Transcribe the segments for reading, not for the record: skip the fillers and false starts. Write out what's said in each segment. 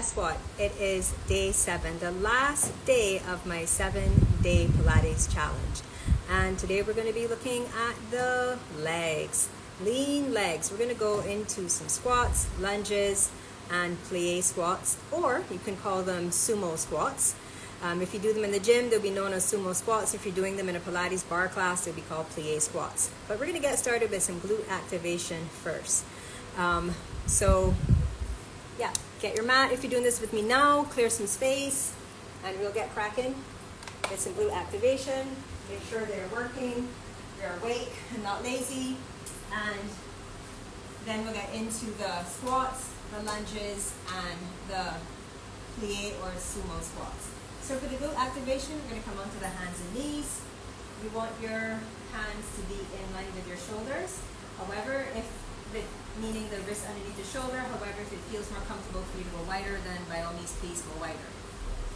guess what? It is day 7, the last day of my 7-day Pilates challenge. And today we're going to be looking at the legs, lean legs. We're going to go into some squats, lunges, and plie squats, or you can call them sumo squats. If you do them in the gym, they'll be known as sumo squats. If you're doing them in a Pilates bar class, they'll be called plie squats. But we're going to get started with some glute activation first. Get your mat if you're doing this with me now, clear some space, and we'll get cracking with some glute activation. Make sure they're working, you're awake and not lazy, and then we'll get into the squats, the lunges, and the plie or sumo squats. So for the glute activation, we're going to come onto the hands and knees. You want your hands to be in line with your shoulders. However, meaning the wrist underneath the shoulder. However, if it feels more comfortable for you to go wider, then by all means, please go wider.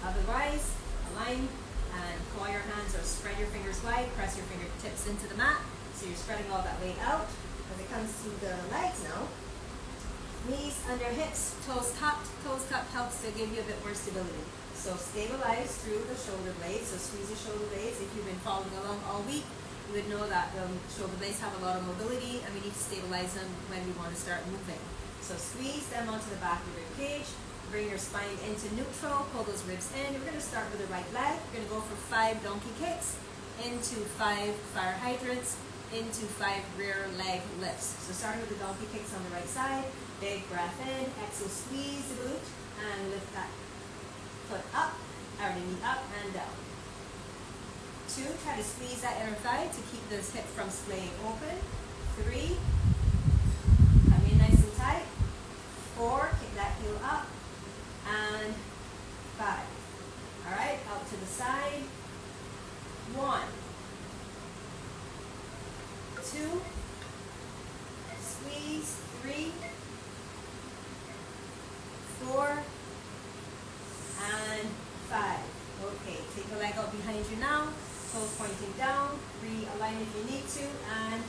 Otherwise, align and claw your hands or spread your fingers wide. Press your fingertips into the mat, so you're spreading all that weight out. When it comes to the legs now, knees under hips, toes cupped. Toes cupped helps to give you a bit more stability. So stabilize through the shoulder blades. So squeeze the shoulder blades. If you've been following along all week, you would know that the shoulder blades have a lot of mobility, and we need to stabilize them when we want to start moving. So squeeze them onto the back of your rib cage. Bring your spine into neutral. Pull those ribs in. We're going to start with the right leg. We're going to go for 5 donkey kicks, into 5 fire hydrants, into 5 rear leg lifts. So starting with the donkey kicks on the right side. Big breath in. Exhale, squeeze the glute and lift that foot up, or the knee up and down. 2, try to squeeze that inner thigh to keep this hip from splaying open. 3, come in nice and tight. 4, kick that heel up. And 5. All right, out to the side. 1, 2, squeeze. 3, 4, and 5. Okay, take the leg out behind you now. Toes pointing down. Realign if you need to. And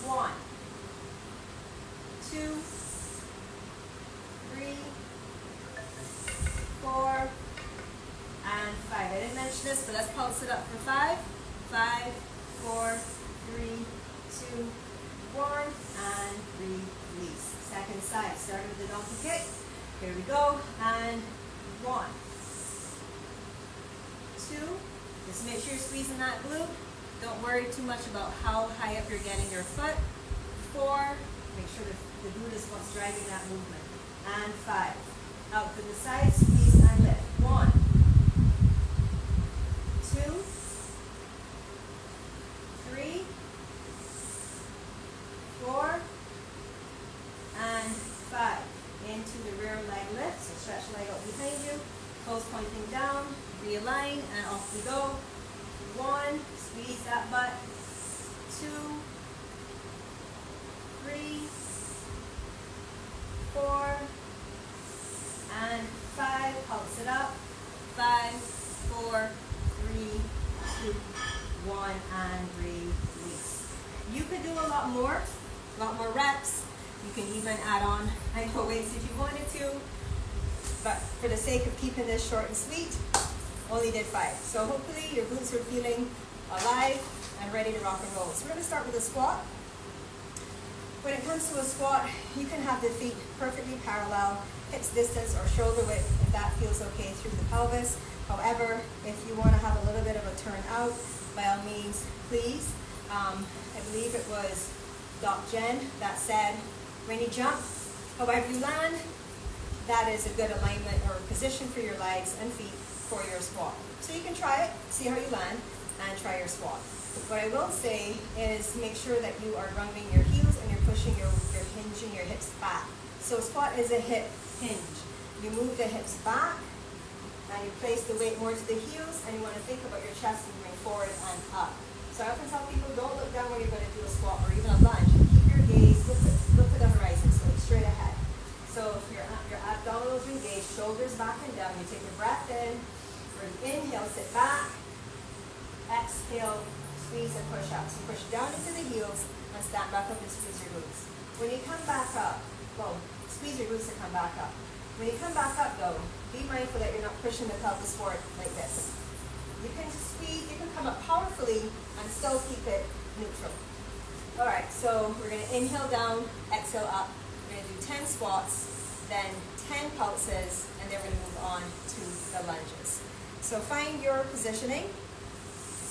1, 2, 3, 4, and 5. I didn't mention this, but let's pulse it up for 5. 5, 4, 3, 2, 1, and release. Second side, starting with the donkey kick. Here we go. And 1, 2. Just make sure you're squeezing that glute. Don't worry too much about how high up you're getting your foot. 4, make sure the glute is what's driving that movement. And 5, out to the side, squeeze and lift. 1, 2, 3, 4, and 5. Into the rear leg lift, so stretch the leg out behind you. Toes pointing down, realign, and off we go. 1, squeeze that butt. 2, 3, 4, and 5. Pulse it up. 5, 4, 3, 2, 1, and release. You could do a lot more reps. You can even add on ankle weights if you wanted to. But for the sake of keeping this short and sweet, only did 5. So hopefully your glutes are feeling alive and ready to rock and roll. So we're going to start with a squat. When it comes to a squat, you can have the feet perfectly parallel, hips distance or shoulder width if that feels okay through the pelvis. However, if you want to have a little bit of a turn out, by all means, please. I believe it was Doc Jen that said, when you jump, however you land, that is a good alignment or position for your legs and feet for your squat. So you can try it, see how you land, and try your squat. What I will say is make sure that you are rounding your heels and you're pushing you're hinging your hips back. So squat is a hip hinge. You move the hips back and you place the weight more to the heels, and you want to think about your chest moving forward and up. So I often tell people, don't look down when you're going to do a squat or even a lunge. Keep your gaze, look at the horizon, so look straight ahead. So if your abdominals are engaged, shoulders back and down, you take your breath in, inhale, sit back, exhale, squeeze and push up. So push down into the heels and stand back up and squeeze your glutes. When you come back up, well, squeeze your glutes to come back up. When you come back up though, be mindful that you're not pushing the pelvis forward like this. You can squeeze, you can come up powerfully and still keep it neutral. All right, so we're gonna inhale down, exhale up. We're gonna do 10 squats, then 10 pulses, and then we're gonna move on to the lunges. So find your positioning,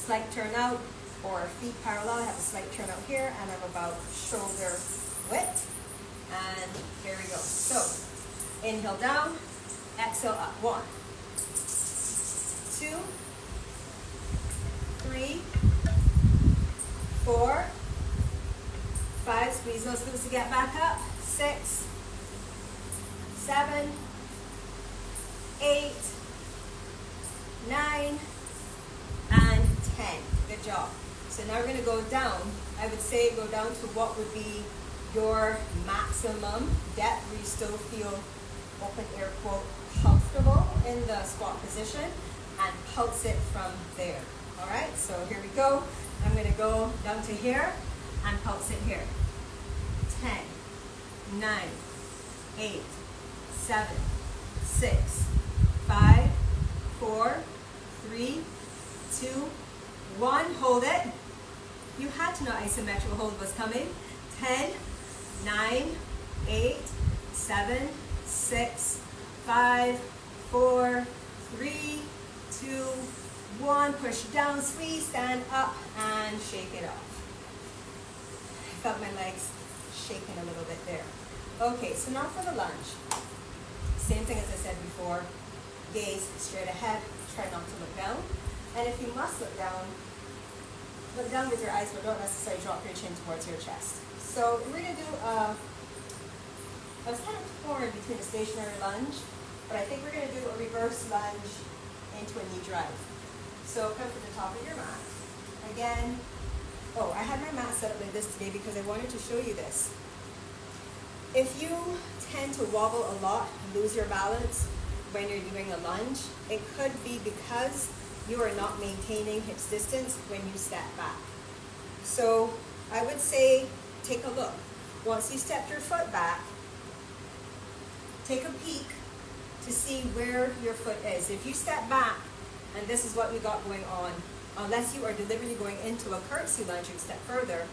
slight turn out, or feet parallel. I have a slight turn out here, and I'm about shoulder width. And here we go. So inhale down, exhale up. 1, 2, 3, 4, 5, squeeze those glutes to get back up. 6, 7, 8, 9, and 10. Good job. So now we're going to go down. I would say go down to what would be your maximum depth where you still feel, open air quote, comfortable in the squat position, and pulse it from there. All right, so here we go. I'm going to go down to here and pulse it here. 10, 9, 8, 7, 6, 5, 4, 3, 2, 1. Hold it. You had to know isometric hold was coming. 10, 9, 8, 7, 6, 5, 4, 3, 2, 1. Push down, squeeze, stand up, and shake it off. I felt my legs shaking a little bit there. Okay, so now for the lunge. Same thing as I said before. Gaze straight ahead. Try not to look down. And if you must look down with your eyes, but don't necessarily drop your chin towards your chest. So we're going to do I was kind of torn between a stationary lunge, but I think we're going to do a reverse lunge into a knee drive. So come to the top of your mat. Again, I had my mat set up like this today because I wanted to show you this. If you tend to wobble a lot, lose your balance when you're doing a lunge, it could be because you are not maintaining hips distance when you step back. So I would say take a look. Once you step your foot back, take a peek to see where your foot is. If you step back, and this is what we got going on, unless you are deliberately going into a curtsy lunge and step further,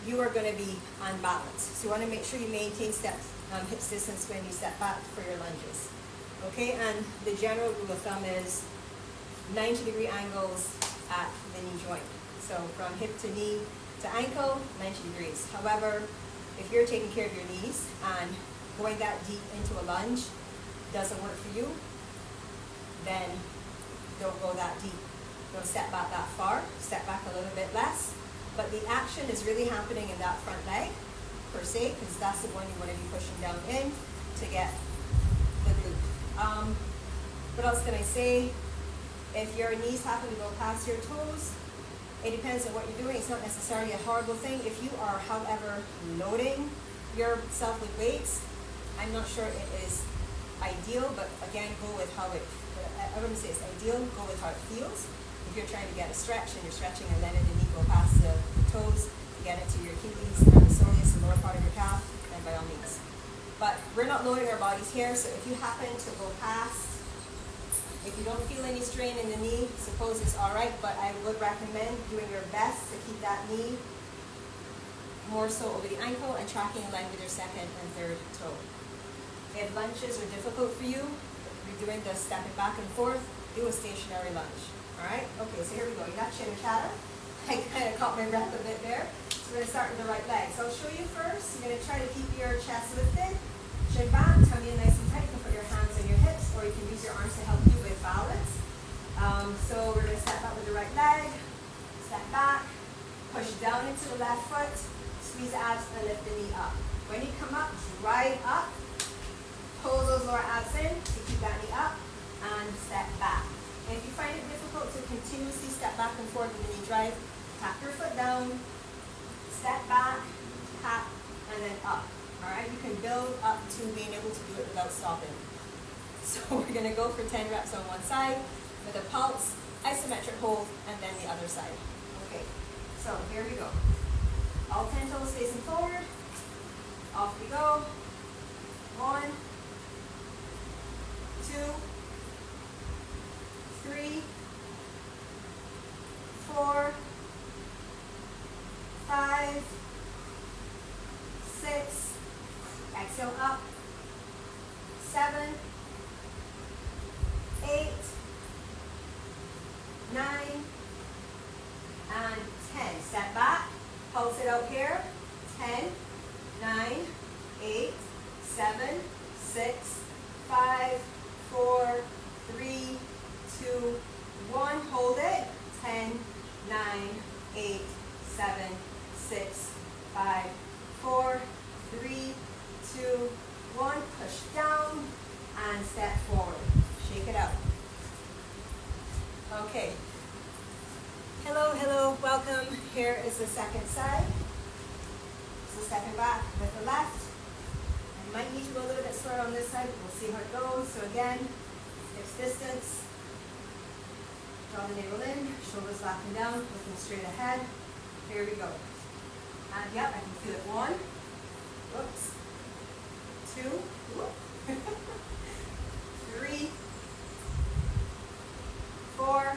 you are going to be unbalanced. So you want to make sure you maintain hips distance when you step back for your lunges. Okay, and the general rule of thumb is 90-degree angles at the knee joint. So from hip to knee to ankle, 90 degrees. However, if you're taking care of your knees and going that deep into a lunge doesn't work for you, then don't go that deep. Don't step back that far, step back a little bit less. But the action is really happening in that front leg, per se, because that's the one you want to be pushing down in to get the glute. What else can I say? If your knees happen to go past your toes, it depends on what you're doing. It's not necessarily a horrible thing. If you are, however, loading yourself with weights, I'm not sure it is ideal, but again, go with how it, I wouldn't say it's ideal, go with how it feels. If you're trying to get a stretch and you're stretching and letting the knee go past the toes to get into your Achilles and the soleus, the lower part of your calf, then by all means. But we're not loading our bodies here, so if you happen to go past, if you don't feel any strain in the knee, suppose it's all right, but I would recommend doing your best to keep that knee more so over the ankle and tracking in line with your second and third toe. If lunges are difficult for you, you're doing the stepping back and forth, do a stationary lunge. All right? Okay, so here we go. You're not chitter chatter. I kind of caught my breath a bit there. So we're going to start with the right leg. So I'll show you first. You're going to try to keep your chest lifted. Chin back, tummy in nice and tight. You can put your hands on your hips, or you can use your arms to help you with balance. So we're going to step up with the right leg, step back, push down into the left foot, squeeze the abs and lift the knee up. When you come up, drive up, pull those lower abs in to keep that knee up, and step back. And if you find it difficult to continuously step back and forth with the knee drive, tap your foot down, step back, tap, and then up. All right, you can build up to being able to do it without stopping. So we're going to go for 10 reps on one side with a pulse, isometric hold, and then the other side. Okay, so here we go. All 10 toes facing forward. Off we go. 1, 2, 3, 4, 5, 6, exhale up, 7, 8, 9, and 10. Step back, pulse it out here. 10, 9, 8, 7, 6, 5, 4, 3, 2, 1. Hold it. 10, 9, 8, 7, 6, 5, 4, 3, 2, 1. Push down and step forward. Shake it out. Okay. Hello, hello, welcome. Here is the second side. So second back with the left. I might need to go a little bit slower on this side, but we'll see how it goes. So again, hips distance. Draw the navel in, shoulders laughing down, looking straight ahead. Here we go. And yep, I can feel it. 1, whoops, 2, whoop, 3, 4,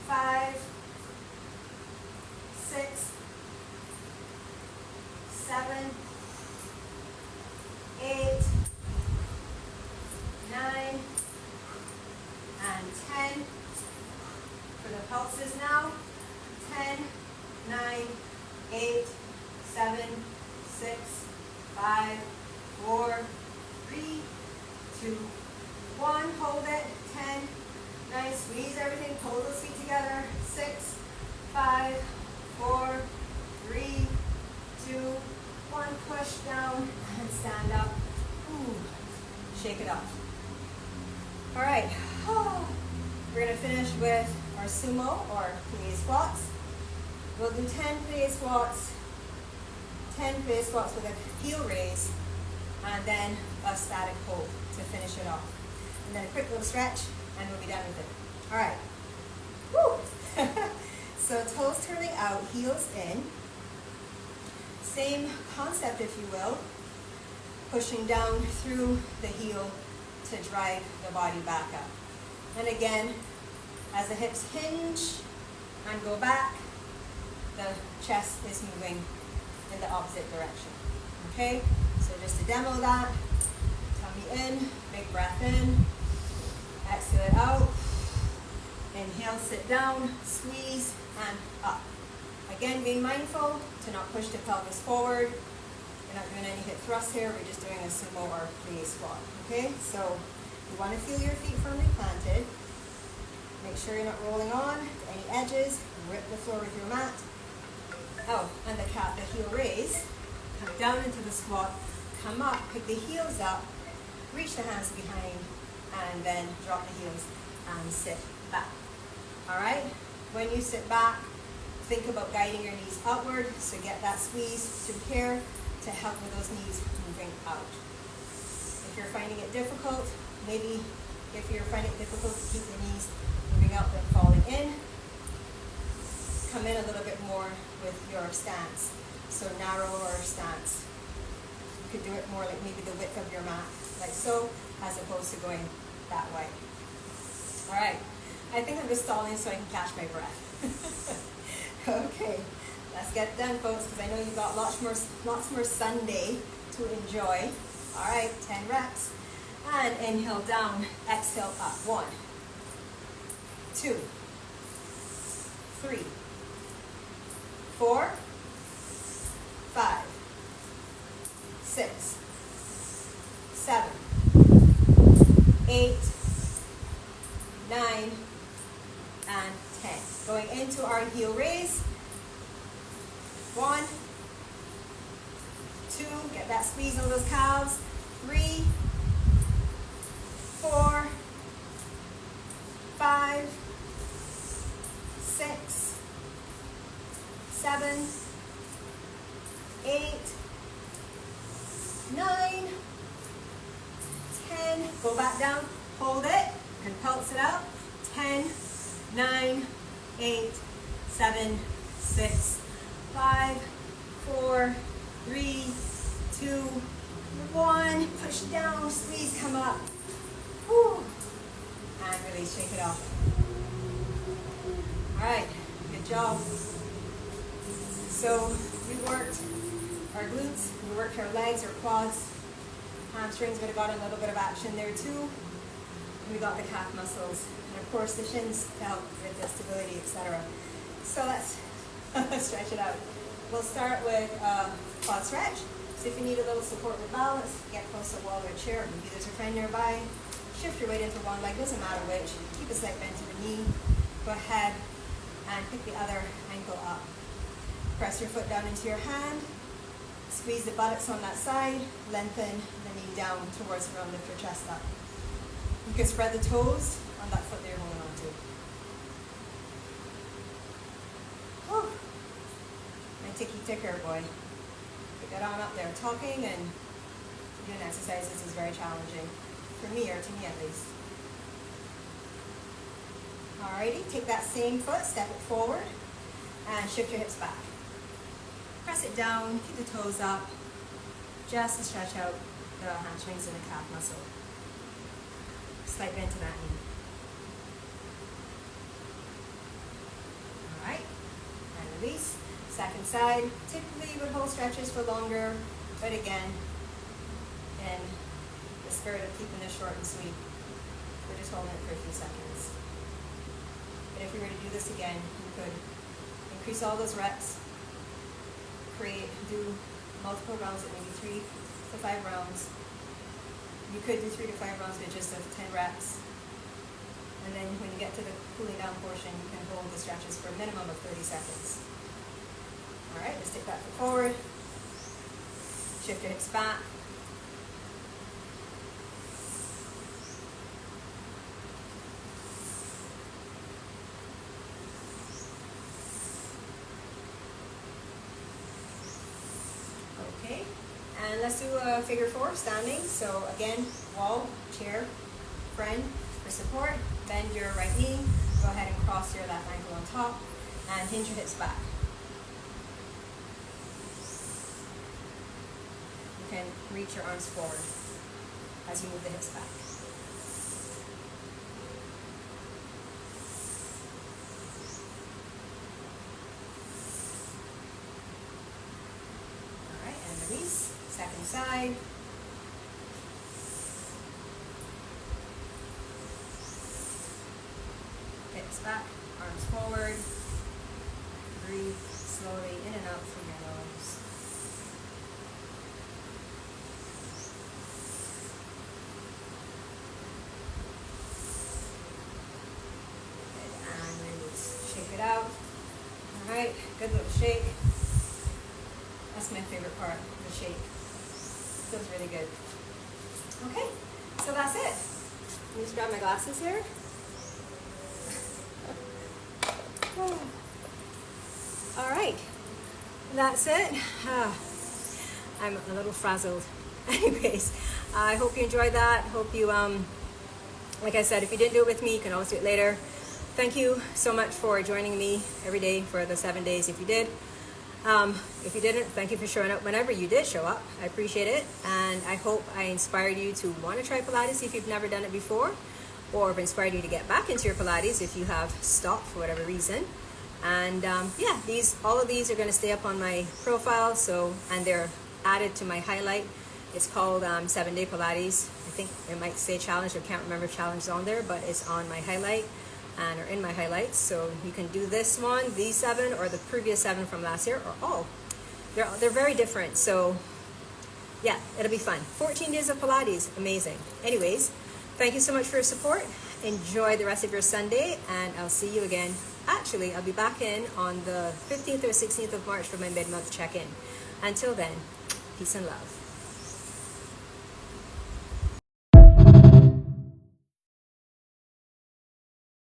5, 6, 7, 8, 9, and 10. For the pulses now. 10, 9, 8, 7, 6, 5, 4, 3, 2, 1. Hold it. 10, 9. Squeeze everything. Pull those feet together. 6, 5, 4, 3, 2, 1. Push down and stand up. Ooh. Shake it off. All right. We're going to finish with our sumo or plie squats. We'll do 10 plie squats, 10 plie squats with a heel raise, and then a static hold to finish it off. And then a quick little stretch, and we'll be done with it. All right. Woo! So toes turning out, heels in. Same concept, if you will. Pushing down through the heel to drive the body back up. And again, as the hips hinge and go back, the chest is moving in the opposite direction. Okay? So just to demo that, tummy in, big breath in, exhale it out, inhale, sit down, squeeze, and up. Again, being mindful to not push the pelvis forward. We're not doing any hip thrusts here, we're just doing a sumo or plie squat. Okay? So you want to feel your feet firmly planted. Make sure you're not rolling on to any edges. Rip the floor with your mat. Oh, and the heel raise. Come down into the squat. Come up, pick the heels up. Reach the hands behind. And then drop the heels and sit back. All right? When you sit back, think about guiding your knees upward. So get that squeeze through here to help with those knees moving out. If you're finding it difficult, maybe if you're finding it difficult to keep the knees moving out than falling in, come in a little bit more with your stance. So narrower stance. You could do it more like maybe the width of your mat, like so, as opposed to going that way. All right, I think I'm just stalling so I can catch my breath. Okay, let's get it done, folks, because I know you've got lots more Sunday to enjoy. All right, 10 reps. And inhale down, exhale up. 1, 2, 3, 4, 5, 6, 7, 8, 9, and 10. Going into our heel raise. 1, 2, get that squeeze on those calves. 3, 4, 5, 6, 7, 8, 9, 10. Go back down, hold it, and pulse it out. 10, 9, 8, 7, 6, 5, 4, 3, 2, One, push down, squeeze, come up. Whew. And release, shake it off. All right, good job. So we worked our glutes, we worked our legs, our quads, hamstrings would have got a little bit of action there too. And we got the calf muscles, and of course the shins to help with the stability, etc. So let's stretch it out. We'll start with quad stretch. So if you need a little support with balance, get close to a wall or a chair. Maybe there's a friend nearby. Shift your weight into one leg, doesn't matter which. Keep a slight bend to the knee. Go ahead and pick the other ankle up. Press your foot down into your hand. Squeeze the buttocks on that side. Lengthen the knee down towards the ground. Lift your chest up. You can spread the toes on that foot that you're holding on to. Whew. My ticky ticker, boy. Get on up there. Talking and doing exercises is very challenging. For me, or to me at least. Alrighty, take that same foot, step it forward, and shift your hips back. Press it down, keep the toes up, just to stretch out the hamstrings and the calf muscle. Slight bend to that knee. Alright, and release. Second side. Typically you would hold stretches for longer, but again, in the spirit of keeping this short and sweet, we're just holding it for a few seconds. But if we were to do this again, you could increase all those reps, do multiple rounds at maybe 3 to 5 rounds. You could do 3 to 5 rounds with just 10 reps. And then when you get to the cooling down portion, you can hold the stretches for a minimum of 30 seconds. All right, let's take that foot forward. Shift your hips back. Okay, and let's do a figure 4, standing. So again, wall, chair, friend for support. Bend your right knee. Go ahead and cross your left ankle on top and hinge your hips back. You can reach your arms forward as you move the hips back. All right, and release. Second side. Hips back, arms forward. Breathe slowly in and out through your nose. Shake it out. All right, good little shake. That's my favorite part, the shake. Feels really good. Okay, so that's it. Let me just grab my glasses here. All right, that's it. I'm a little frazzled. Anyways, I hope you enjoyed that. Hope you, like I said, if you didn't do it with me, you can always do it later. Thank you so much for joining me every day for the 7 days if you did. If you didn't, thank you for showing up whenever you did show up. I appreciate it. And I hope I inspired you to want to try Pilates if you've never done it before, or have inspired you to get back into your Pilates if you have stopped for whatever reason. And yeah, all of these are going to stay up on my profile, and they're added to my highlight. It's called 7-Day Pilates. I think it might say challenge. I can't remember if challenge is on there, but it's on my highlight and are in my highlights. So you can do this one, these 7, or the previous 7 from last year, or all. They're very different. So yeah, it'll be fun. 14 days of Pilates, amazing. Anyways, thank you so much for your support. Enjoy the rest of your Sunday, and I'll see you again. Actually, I'll be back in on the 15th or 16th of March for my mid-month check-in. Until then, peace and love.